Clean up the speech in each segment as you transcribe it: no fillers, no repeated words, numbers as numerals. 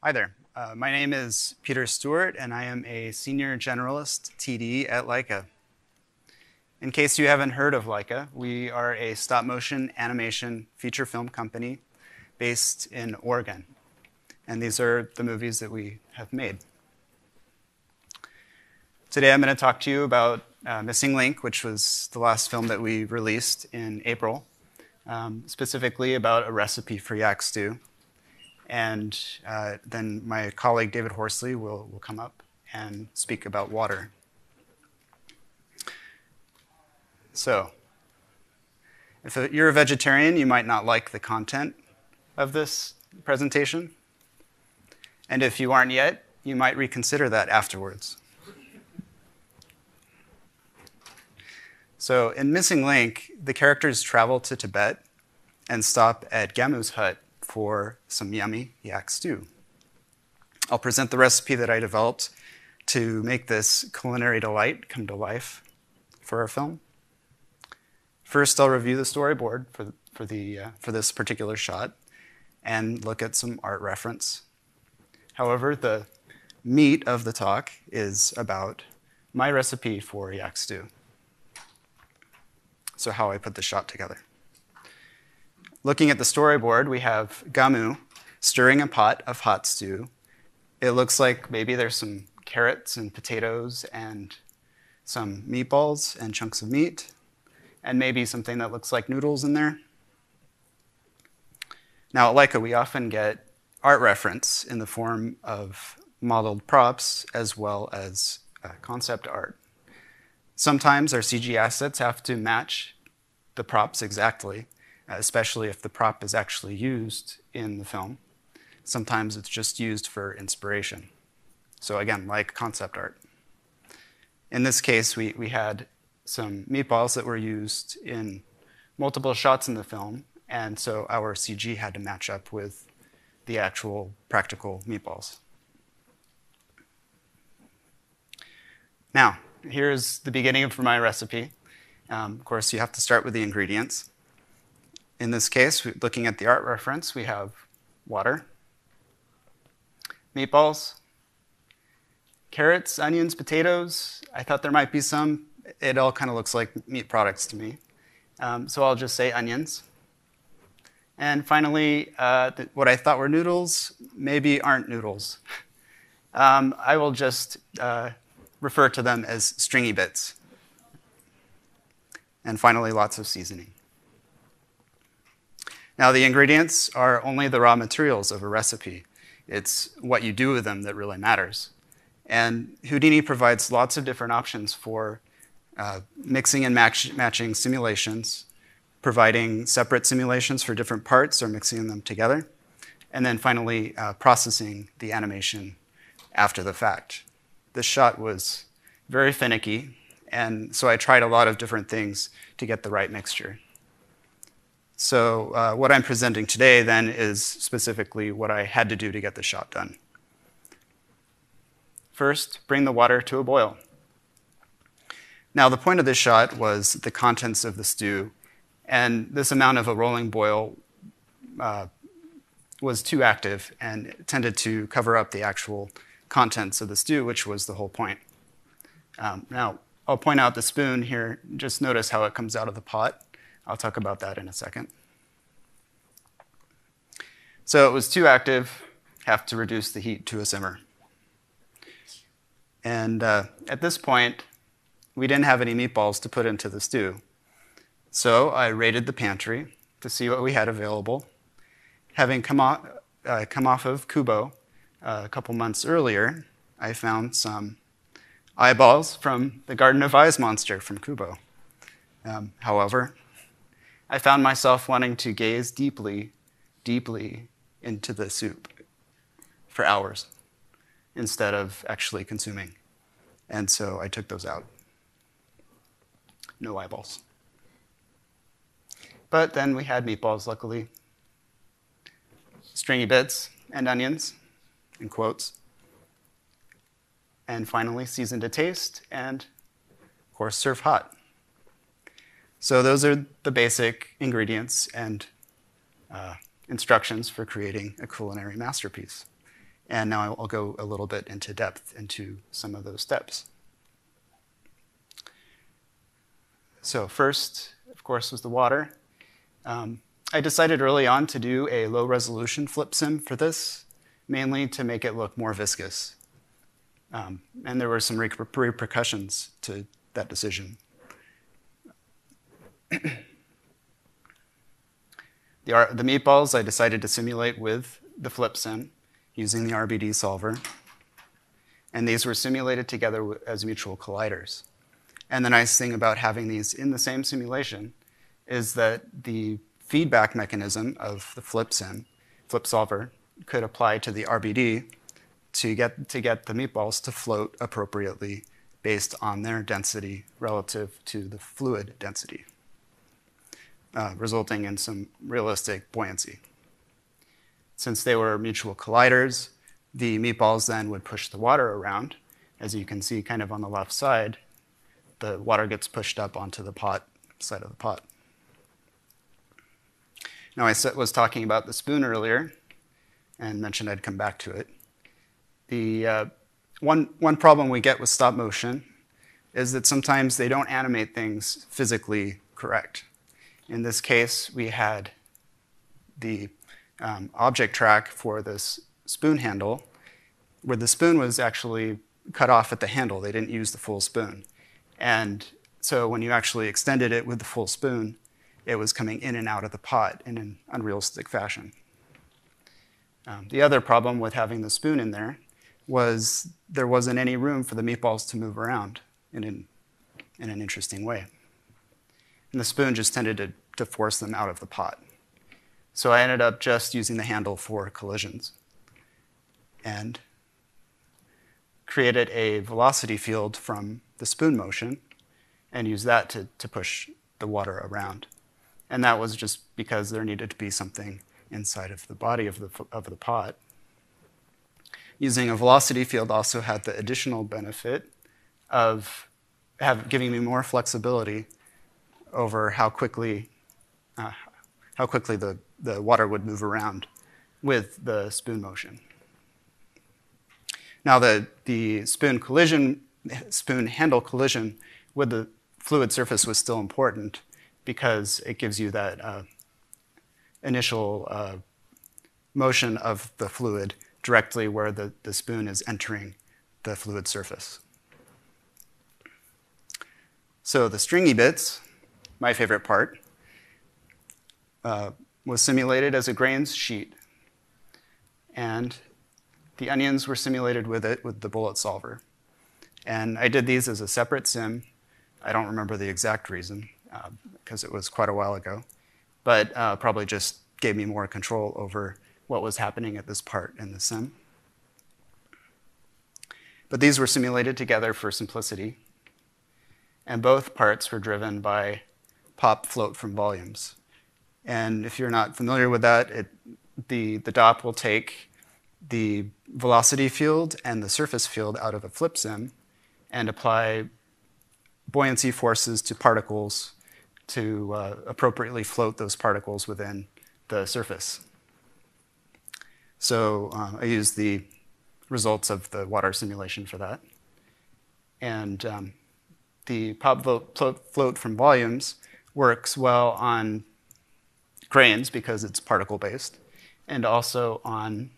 Hi there. My name is Peter Stewart, and I am a Senior Generalist TD at Leica. In case you haven't heard of Leica, we are a stop-motion animation feature film company based in Oregon. And these are the movies that we have made. Today I'm going to talk to you about Missing Link, which was the last film that we released in April, specifically about a recipe for yak stew. And then my colleague David Horsley will come up and speak about water. So, if you're a vegetarian, you might not like the content of this presentation. And if you aren't yet, you might reconsider that afterwards. So, in Missing Link, the characters travel to Tibet and stop at Gamu's hut for some yummy yak stew. I'll present the recipe that I developed to make this culinary delight come to life for our film. First, I'll review the storyboard for this particular shot and look at some art reference. However, the meat of the talk is about my recipe for yak stew. So how I put the shot together. Looking at the storyboard, we have Gamu stirring a pot of hot stew. It looks like maybe there's some carrots and potatoes and some meatballs and chunks of meat, and maybe something that looks like noodles in there. Now at Leica, we often get art reference in the form of modeled props as well as concept art. Sometimes our CG assets have to match the props exactly, especially if the prop is actually used in the film. Sometimes it's just used for inspiration. So again, like concept art. In this case, we had some meatballs that were used in multiple shots in the film, and so our CG had to match up with the actual practical meatballs. Now, here's the beginning for my recipe. Of course, you have to start with the ingredients. In this case, looking at the art reference, we have water, meatballs, carrots, onions, potatoes. I thought there might be some. It all kind of looks like meat products to me. So I'll just say onions. And finally, what I thought were noodles maybe aren't noodles. I will just refer to them as stringy bits. And finally, lots of seasoning. Now, the ingredients are only the raw materials of a recipe. It's what you do with them that really matters. And Houdini provides lots of different options for mixing and matching simulations, providing separate simulations for different parts or mixing them together, and then finally processing the animation after the fact. This shot was very finicky, and so I tried a lot of different things to get the right mixture. So what I'm presenting today then is specifically what I had to do to get the shot done. First, bring the water to a boil. Now the point of this shot was the contents of the stew, and this amount of a rolling boil was too active and tended to cover up the actual contents of the stew, which was the whole point. Now, I'll point out the spoon here. Just notice how it comes out of the pot. I'll talk about that in a second. So it was too active, have to reduce the heat to a simmer. And at this point, we didn't have any meatballs to put into the stew. So I raided the pantry to see what we had available. Having come off of Kubo a couple months earlier, I found some eyeballs from the Garden of Eyes monster from Kubo. However, I found myself wanting to gaze deeply, deeply into the soup for hours instead of actually consuming. And so I took those out. No eyeballs. But then we had meatballs, luckily. Stringy bits and onions, in quotes. And finally, seasoned to taste and, of course, serve hot. So those are the basic ingredients and instructions for creating a culinary masterpiece. And now I'll go a little bit into depth into some of those steps. So first, of course, was the water. I decided early on to do a low-resolution flip sim for this, mainly to make it look more viscous. And there were some repercussions to that decision. The meatballs I decided to simulate with the flip sim using the RBD solver. And these were simulated together as mutual colliders. And the nice thing about having these in the same simulation is that the feedback mechanism of the flip solver, could apply to the RBD to get the meatballs to float appropriately based on their density relative to the fluid density, resulting in some realistic buoyancy. Since they were mutual colliders, the meatballs then would push the water around. As you can see kind of on the left side, the water gets pushed up onto the side of the pot. Now I was talking about the spoon earlier and mentioned I'd come back to it. The one problem we get with stop motion is that sometimes they don't animate things physically correct. In this case, we had the object track for this spoon handle, where the spoon was actually cut off at the handle. They didn't use the full spoon. And so when you actually extended it with the full spoon, it was coming in and out of the pot in an unrealistic fashion. The other problem with having the spoon in there was there wasn't any room for the meatballs to move around in an interesting way. And the spoon just tended to force them out of the pot. So I ended up just using the handle for collisions and created a velocity field from the spoon motion and used that to push the water around. And that was just because there needed to be something inside of the body of the pot. Using a velocity field also had the additional benefit of giving me more flexibility over how quickly the water would move around with the spoon motion. Now the spoon handle collision with the fluid surface was still important because it gives you that initial motion of the fluid directly where the spoon is entering the fluid surface. So the stringy bits, my favorite part, was simulated as a grains sheet. And the onions were simulated with it with the bullet solver. And I did these as a separate sim. I don't remember the exact reason, because it was quite a while ago, but probably just gave me more control over what was happening at this part in the sim. But these were simulated together for simplicity, and both parts were driven by pop float from volumes. And if you're not familiar with that, the DOP will take the velocity field and the surface field out of a flip sim and apply buoyancy forces to particles to appropriately float those particles within the surface. So I used the results of the water simulation for that. And the pop float from volumes works well on grains because it's particle-based, and also on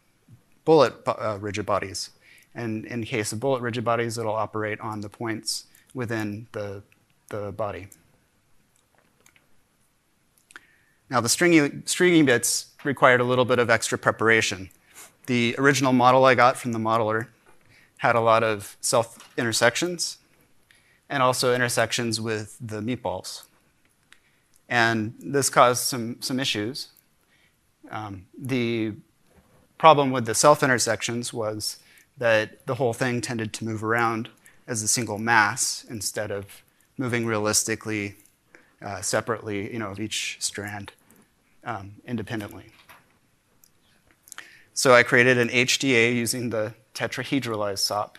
bullet rigid bodies. And in case of bullet rigid bodies, it'll operate on the points within the body. Now the stringy bits required a little bit of extra preparation. The original model I got from the modeler had a lot of self-intersections and also intersections with the meatballs. And this caused some issues. The problem with the self-intersections was that the whole thing tended to move around as a single mass instead of moving realistically separately, of each strand independently. So I created an HDA using the tetrahedralized SOP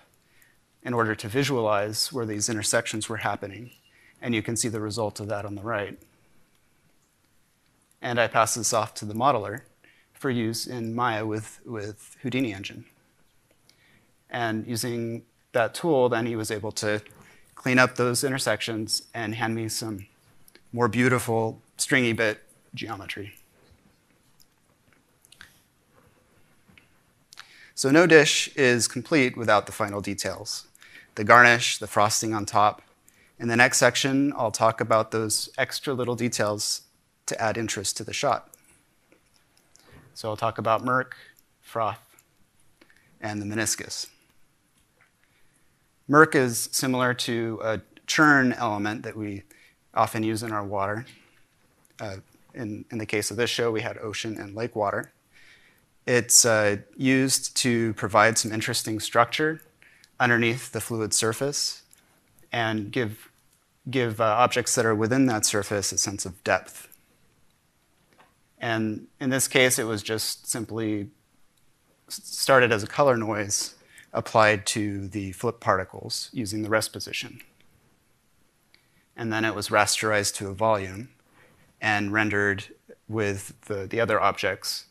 in order to visualize where these intersections were happening. And you can see the result of that on the right. And I passed this off to the modeler for use in Maya with Houdini Engine. And using that tool, then he was able to clean up those intersections and hand me some more beautiful stringy bit geometry. So no dish is complete without the final details. The garnish, the frosting on top. In the next section, I'll talk about those extra little details to add interest to the shot. So I'll talk about murk, froth, and the meniscus. Murk is similar to a churn element that we often use in our water. In the case of this show, we had ocean and lake water. It's used to provide some interesting structure underneath the fluid surface and give objects that are within that surface a sense of depth. And in this case, it was just simply started as a color noise applied to the flip particles using the rest position. And then it was rasterized to a volume and rendered with the other objects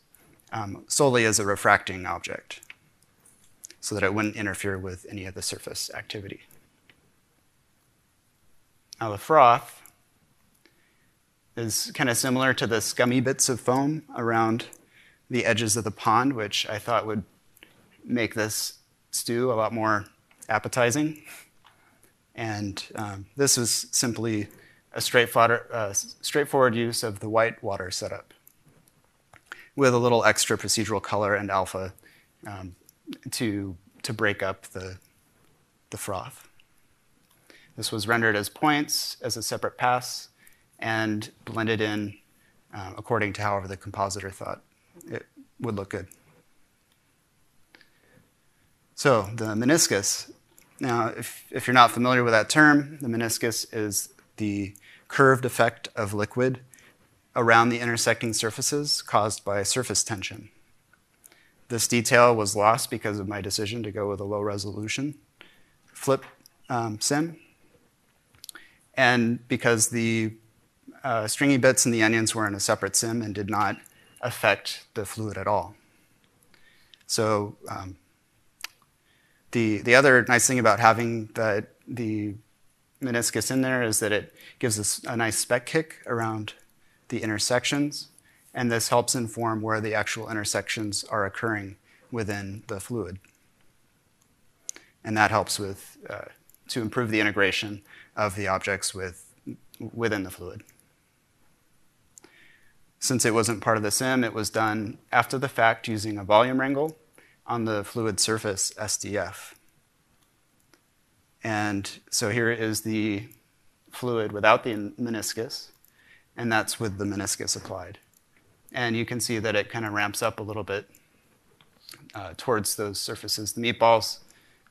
solely as a refracting object so that it wouldn't interfere with any of the surface activity. Now the froth is kind of similar to the scummy bits of foam around the edges of the pond, which I thought would make this stew a lot more appetizing. And this was simply a straightforward use of the white water setup with a little extra procedural color and alpha to break up the froth. This was rendered as points as a separate pass and blended in according to however the compositor thought it would look good. So the meniscus. Now, if you're not familiar with that term, the meniscus is the curved effect of liquid around the intersecting surfaces caused by surface tension. This detail was lost because of my decision to go with a low resolution flip sim, and because the stringy bits and the onions were in a separate sim and did not affect the fluid at all. So the other nice thing about having the meniscus in there is that it gives us a nice speck kick around the intersections, and this helps inform where the actual intersections are occurring within the fluid. And that helps with to improve the integration of the objects within the fluid. Since it wasn't part of the sim, it was done after the fact using a volume wrangle on the fluid surface SDF. And so here is the fluid without the meniscus, and that's with the meniscus applied. And you can see that it kind of ramps up a little bit towards those surfaces. The meatballs,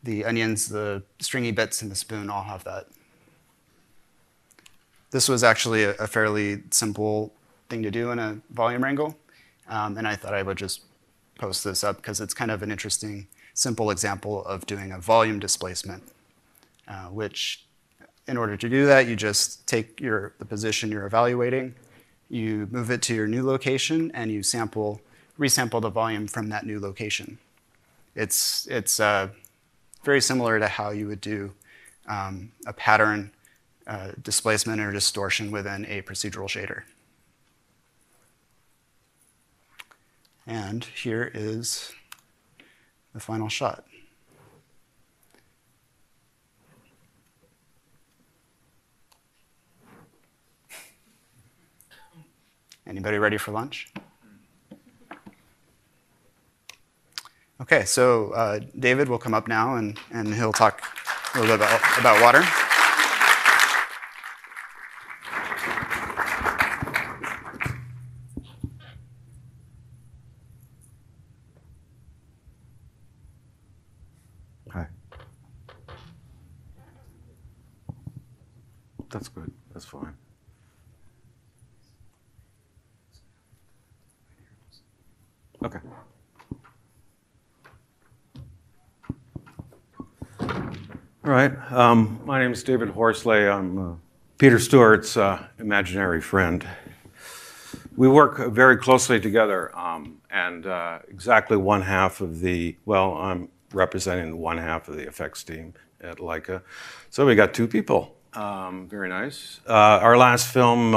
the onions, the stringy bits, and the spoon all have that. This was actually a fairly simple thing to do in a volume wrangle, and I thought I would just post this up because it's kind of an interesting, simple example of doing a volume displacement, which in order to do that, you just take the position you're evaluating, you move it to your new location, and you resample the volume from that new location. It's very similar to how you would do a pattern displacement or distortion within a procedural shader. And here is the final shot. Anybody ready for lunch? Okay, so David will come up now and he'll talk a little bit about water. Hi. That's good. That's fine. Okay. All right. My name is David Horsley. I'm Peter Stewart's imaginary friend. We work very closely together, and exactly one half of the, well, I'm representing one half of the effects team at Leica. So we got 2 people. Very nice. Our last film,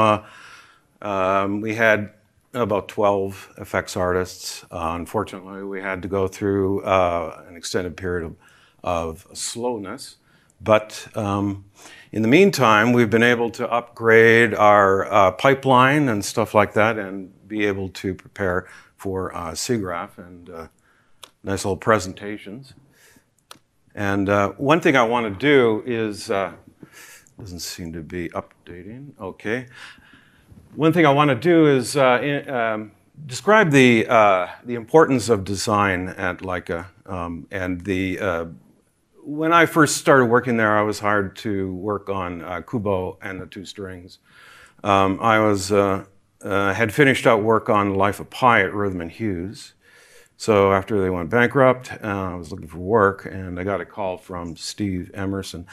we had about 12 effects artists. Unfortunately, we had to go through an extended period of slowness. But in the meantime, we've been able to upgrade our pipeline and stuff like that and be able to prepare for SIGGRAPH and nice little presentations. And one thing I want to do is, doesn't seem to be updating, okay. One thing I want to do is describe the importance of design at Leica. When I first started working there, I was hired to work on Kubo and the 2 Strings. I had finished out work on Life of Pi at Rhythm and Hughes. So after they went bankrupt, I was looking for work, and I got a call from Steve Emerson.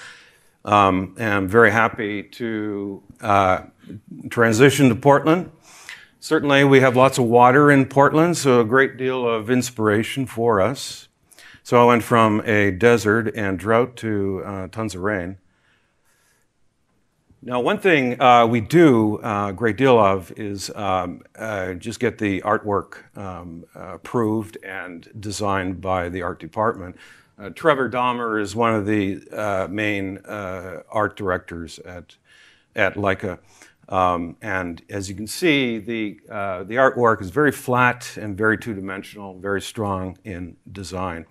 And I'm very happy to transition to Portland. Certainly, we have lots of water in Portland, so a great deal of inspiration for us. So I went from a desert and drought to tons of rain. Now, one thing we do a great deal of is just get the artwork approved and designed by the art department. Trevor Dahmer is one of the main art directors at Leica. And as you can see, the artwork is very flat and very two-dimensional, very strong in design.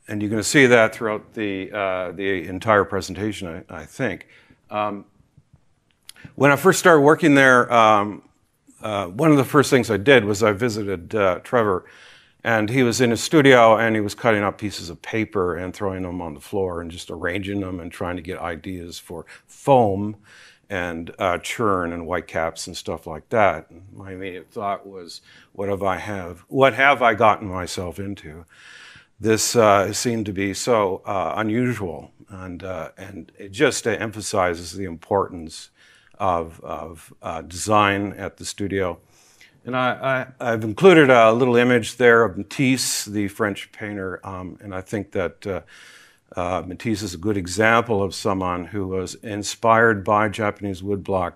And you're going to see that throughout the entire presentation, I think. When I first started working there, one of the first things I did was I visited Trevor, and he was in his studio, and he was cutting up pieces of paper and throwing them on the floor and just arranging them and trying to get ideas for foam and churn and white caps and stuff like that. And my immediate thought was, what have I gotten myself into? This seemed to be so unusual, and it just emphasizes the importance of design at the studio. And I've included a little image there of Matisse, the French painter, and I think that Matisse is a good example of someone who was inspired by Japanese woodblock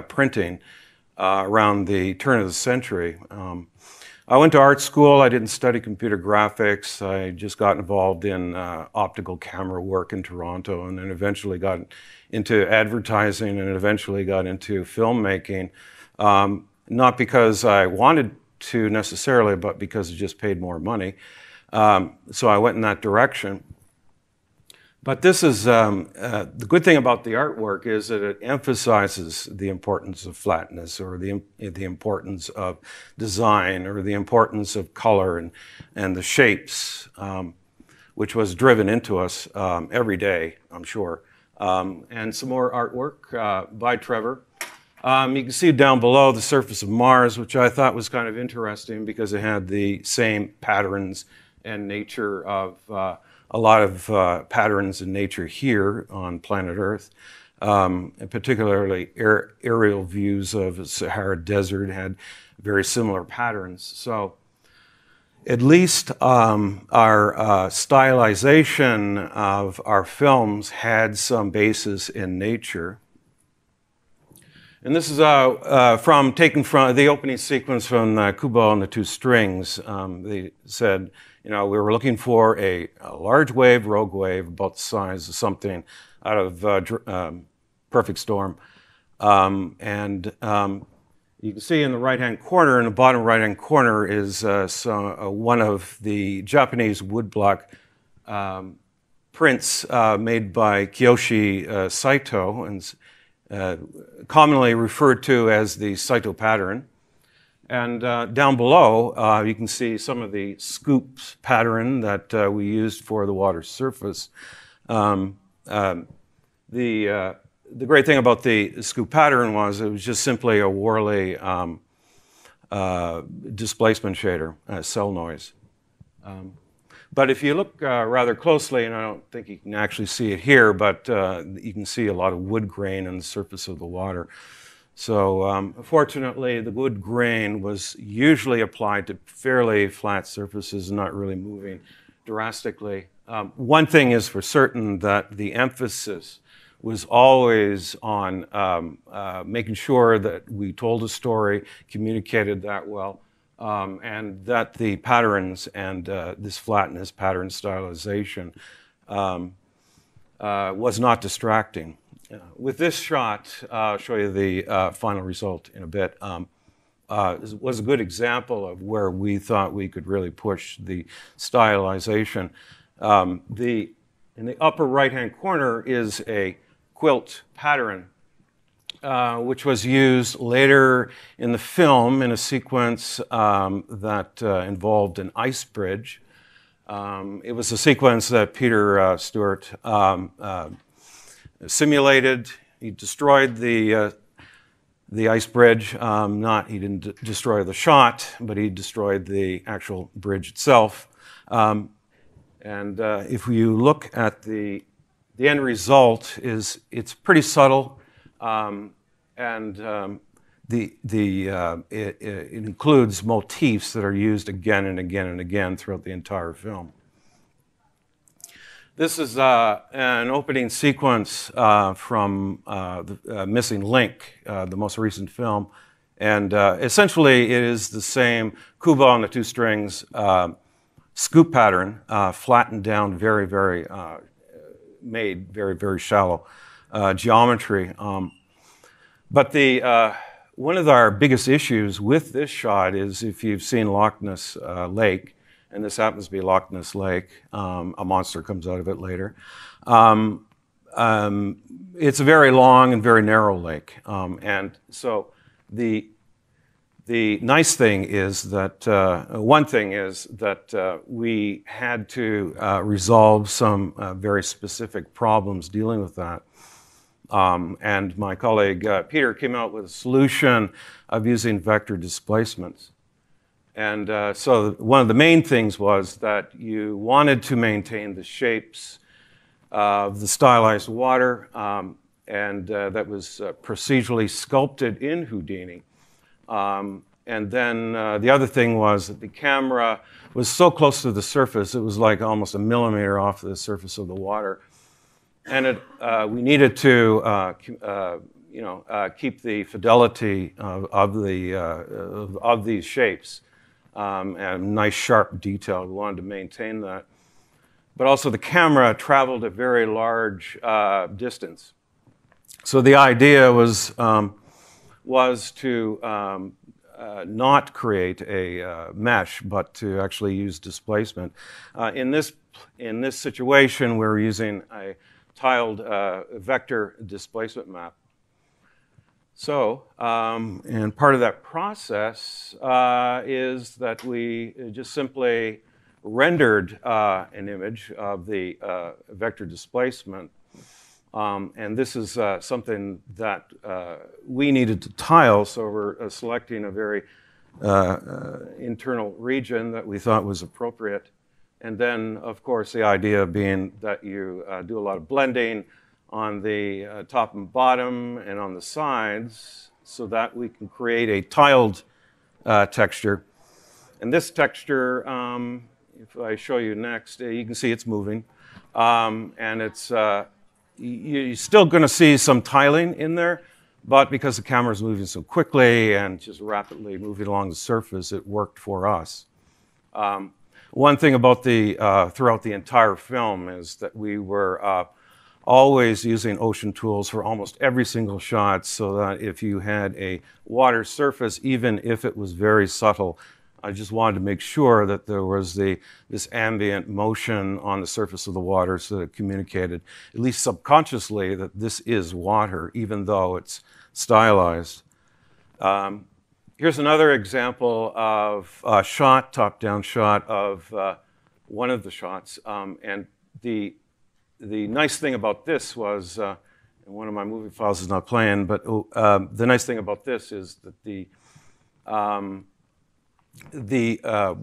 printing around the turn of the century. I went to art school. I didn't study computer graphics. I just got involved in optical camera work in Toronto, and then eventually got into advertising, and eventually got into filmmaking. Not because I wanted to necessarily, but because it just paid more money. So I went in that direction. But this is, the good thing about the artwork is that it emphasizes the importance of flatness, or the importance of design, or the importance of color and the shapes, which was driven into us every day, I'm sure. And some more artwork by Trevor. You can see down below the surface of Mars, which I thought was kind of interesting because it had the same patterns and nature of a lot of patterns in nature here on planet Earth. And particularly aerial views of the Sahara Desert had very similar patterns. So at least our stylization of our films had some basis in nature. And this is taken from the opening sequence from Kubo and the 2 Strings. They said, we were looking for a large wave, rogue wave, about the size of something out of Perfect Storm. You can see in the right-hand corner, in the bottom right-hand corner, is one of the Japanese woodblock prints made by Kiyoshi Saito, and commonly referred to as the Saito pattern. And down below, you can see some of the scoops pattern that we used for the water surface. The great thing about the scoop pattern was it was just simply a Worley displacement shader, cell noise. But if you look rather closely, and I don't think you can actually see it here, but you can see a lot of wood grain on the surface of the water. So fortunately, the wood grain was usually applied to fairly flat surfaces, not really moving drastically. One thing is for certain that the emphasis was always on making sure that we told a story, communicated that well, and that the patterns and this flatness, pattern stylization was not distracting. With this shot, I'll show you the final result in a bit. Was a good example of where we thought we could really push the stylization. In the upper right-hand corner is a quilt pattern, which was used later in the film in a sequence that involved an ice bridge. It was a sequence that Peter Stewart simulated. He destroyed the ice bridge. He didn't destroy the shot, but he destroyed the actual bridge itself. And if you look at the end result, it's pretty subtle, and it includes motifs that are used again and again and again throughout the entire film. This is an opening sequence from the Missing Link, the most recent film. And essentially, it is the same Kuba on the two strings scoop pattern, flattened down very, very, made very, very shallow geometry. But one of our biggest issues with this shot is if you've seen Loch Ness Lake, and this happens to be Loch Ness Lake. A monster comes out of it later. It's a very long and very narrow lake. And so the nice thing is that, one thing is that we had to resolve some very specific problems dealing with that. And my colleague Peter came out with a solution of using vector displacements. And so one of the main things was that you wanted to maintain the shapes of the stylized water, and that was procedurally sculpted in Houdini. And then the other thing was that the camera was so close to the surface, it was like almost a millimeter off the surface of the water. And we needed to keep the fidelity of these shapes. And nice sharp detail. We wanted to maintain that. But also the camera traveled a very large distance. So the idea was to not create a mesh, but to actually use displacement. In this situation, we're using a tiled vector displacement map. So, and part of that process is that we just simply rendered an image of the vector displacement. And this is something that we needed to tile, so we're selecting a very internal region that we thought was appropriate. And then, of course, the idea being that you do a lot of blending on the top and bottom and on the sides so that we can create a tiled texture. And this texture, if I show you next, you can see it's moving. And it's, you're still going to see some tiling in there, but because the camera is moving so quickly and just rapidly moving along the surface, it worked for us. One thing about throughout the entire film is that we were always using ocean tools for almost every single shot, so that if you had a water surface, even if it was very subtle, I just wanted to make sure that there was this ambient motion on the surface of the water so that it communicated, at least subconsciously, that this is water, even though it's stylized. Here's another example of a shot, top-down shot of one of the shots. And the nice thing about this was, and one of my movie files is not playing, but the nice thing about this is that the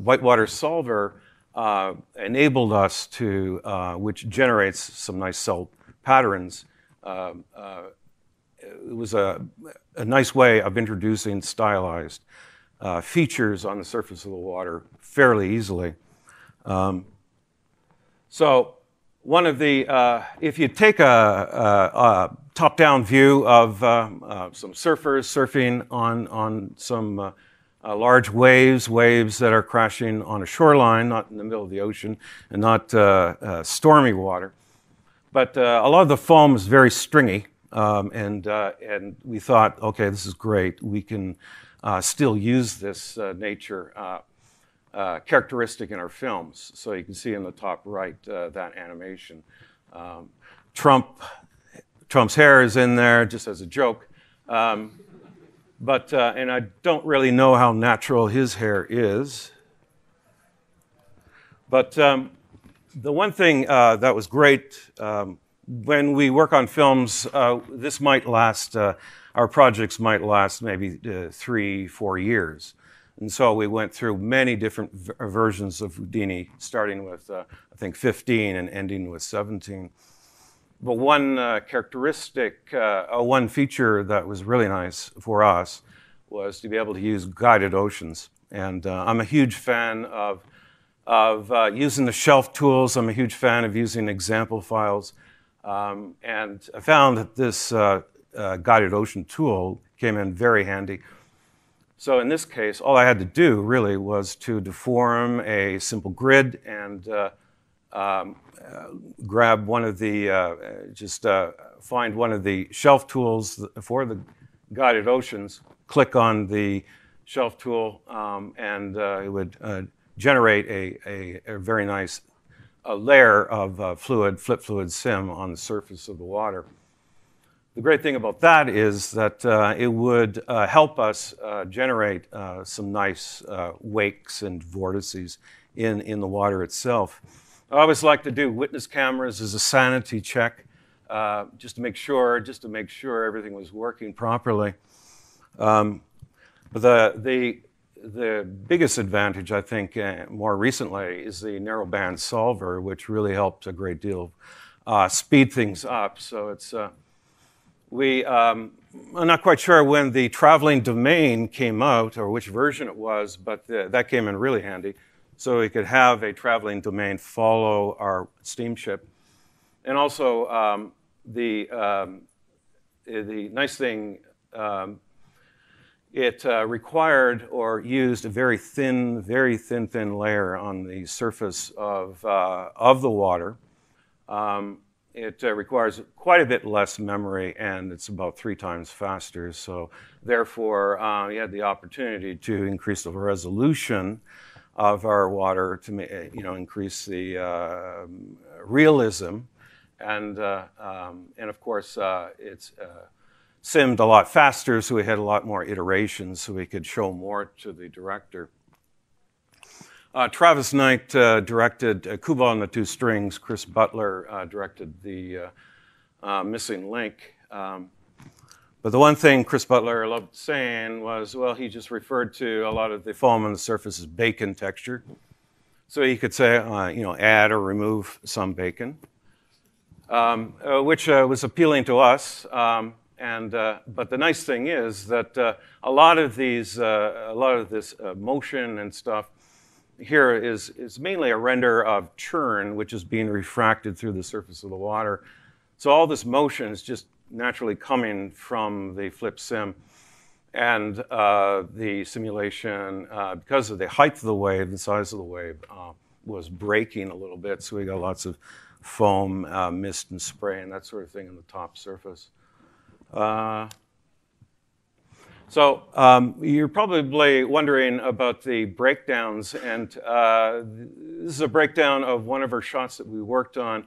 whitewater solver enabled us to, which generates some nice cell patterns, it was a nice way of introducing stylized features on the surface of the water fairly easily. So one of the, if you take a top-down view of some surfers surfing on some large waves that are crashing on a shoreline, not in the middle of the ocean, and not stormy water. But a lot of the foam is very stringy, and we thought, okay, this is great. We can still use this nature characteristic in our films. So you can see in the top right that animation. Trump's hair is in there just as a joke. But and I don't really know how natural his hair is. But the one thing that was great, when we work on films, this might last, our projects might last maybe 3-4 years. And so we went through many different versions of Houdini, starting with, I think, 15 and ending with 17. But one characteristic, one feature that was really nice for us was to be able to use guided oceans. And I'm a huge fan of using the shelf tools. I'm a huge fan of using example files. And I found that this guided ocean tool came in very handy. So in this case, all I had to do really was to deform a simple grid and grab one of the, find one of the shelf tools for the guided oceans, click on the shelf tool, and it would generate a very nice layer of flip fluid sim on the surface of the water. The great thing about that is that it would help us generate some nice wakes and vortices in the water itself. I always like to do witness cameras as a sanity check, just to make sure everything was working properly. But the biggest advantage, I think, more recently is the narrowband solver, which really helped a great deal speed things up. So it's I'm not quite sure when the traveling domain came out or which version it was, but that came in really handy. So we could have a traveling domain follow our steamship. And also the nice thing, it required or used a very thin layer on the surface of the water. It requires quite a bit less memory, and it's about 3 times faster. So therefore, you had the opportunity to increase the resolution of our water to increase the realism, and of course it's simmed a lot faster, so we had a lot more iterations, so we could show more to the director. Travis Knight directed Kubo and the Two Strings. Chris Butler directed the Missing Link. But the one thing Chris Butler loved saying was, well, he just referred to a lot of the foam on the surface as bacon texture. So he could say, add or remove some bacon, which was appealing to us. But the nice thing is that a lot of this motion and stuff here is mainly a render of churn, which is being refracted through the surface of the water. So all this motion is just naturally coming from the flip sim, and the simulation, because of the height of the wave, the size of the wave, was breaking a little bit. So we got lots of foam, mist and spray and that sort of thing on the top surface. So you're probably wondering about the breakdowns, and this is a breakdown of one of our shots that we worked on.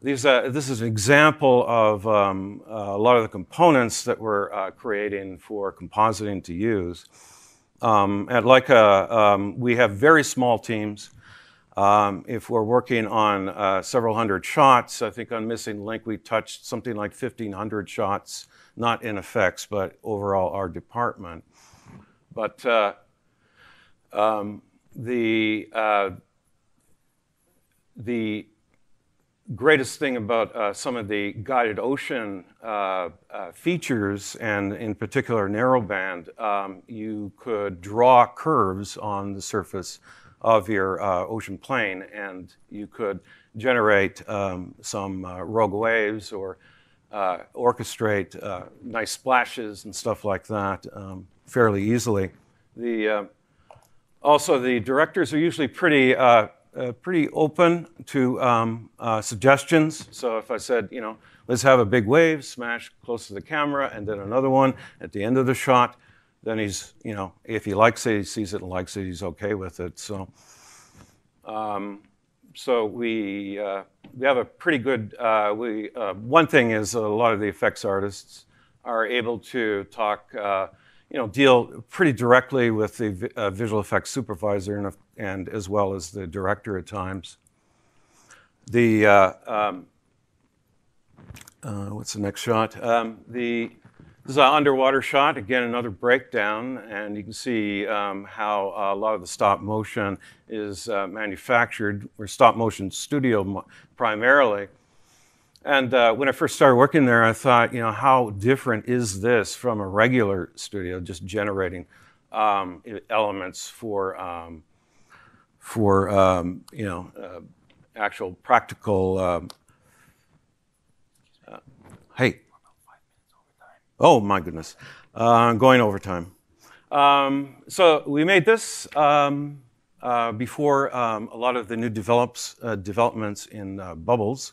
This is an example of a lot of the components that we're creating for compositing to use. At Leica, we have very small teams. If we're working on several hundred shots, I think on Missing Link we touched something like 1,500 shots, not in effects, but overall our department. But the greatest thing about some of the guided ocean features, and in particular narrowband, you could draw curves on the surface of your ocean plane, and you could generate some rogue waves or orchestrate nice splashes and stuff like that fairly easily. Also, the directors are usually pretty open to suggestions. So if I said, you know, let's have a big wave smash close to the camera and then another one at the end of the shot, then he's, you know, if he likes it, he sees it and likes it, he's okay with it. So, we have a pretty good, one thing is a lot of the effects artists are able to talk, you know, deal pretty directly with the visual effects supervisor and as well as the director at times. What's the next shot? This is an underwater shot, again, another breakdown, and you can see how a lot of the stop motion is manufactured. We're stop motion studio primarily. And when I first started working there, I thought, you know, how different is this from a regular studio, just generating elements for you know, actual practical. Hey. Oh my goodness, going overtime. So we made this before a lot of the new developments in bubbles.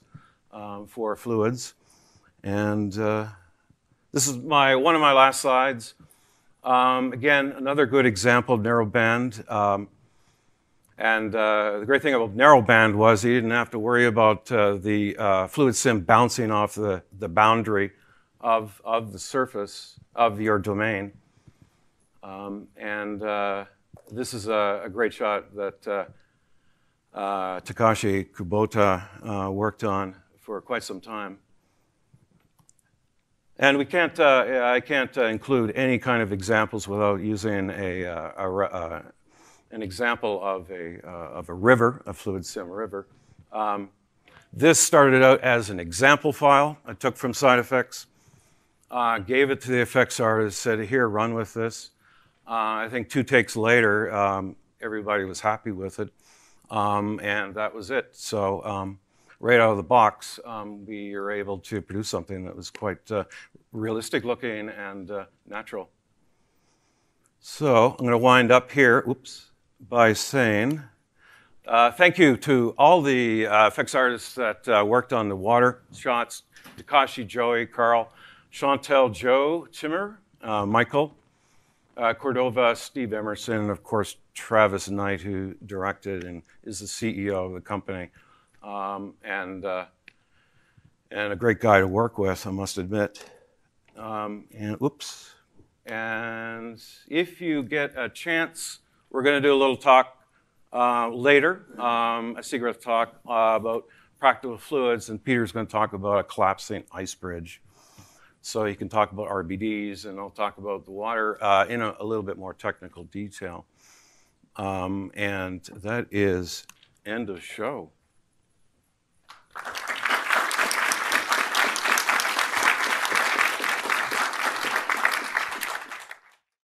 For fluids, and this is one of my last slides. Again, another good example of narrowband. And the great thing about narrowband was you didn't have to worry about the fluid sim bouncing off the boundary of the surface of your domain. This is a great shot that Takashi Kubota worked on for quite some time. And we can't, I can't include any kind of examples without using an example of a river, a fluid sim river. This started out as an example file I took from SideFX, gave it to the effects artist, said, here, run with this. I think 2 takes later, everybody was happy with it, and that was it. So. Right out of the box, we were able to produce something that was quite realistic looking and natural. So I'm going to wind up here, by saying thank you to all the effects artists that worked on the water shots: Takashi, Joey, Carl, Chantel, Joe, Timur, Michael, Cordova, Steve Emerson, and of course Travis Knight, who directed and is the CEO of the company. And a great guy to work with, I must admit. And if you get a chance, we're going to do a little talk later, a secret talk about practical fluids, and Peter's going to talk about a collapsing ice bridge. So he can talk about RBDs, and I'll talk about the water in a little bit more technical detail. And that is end of show.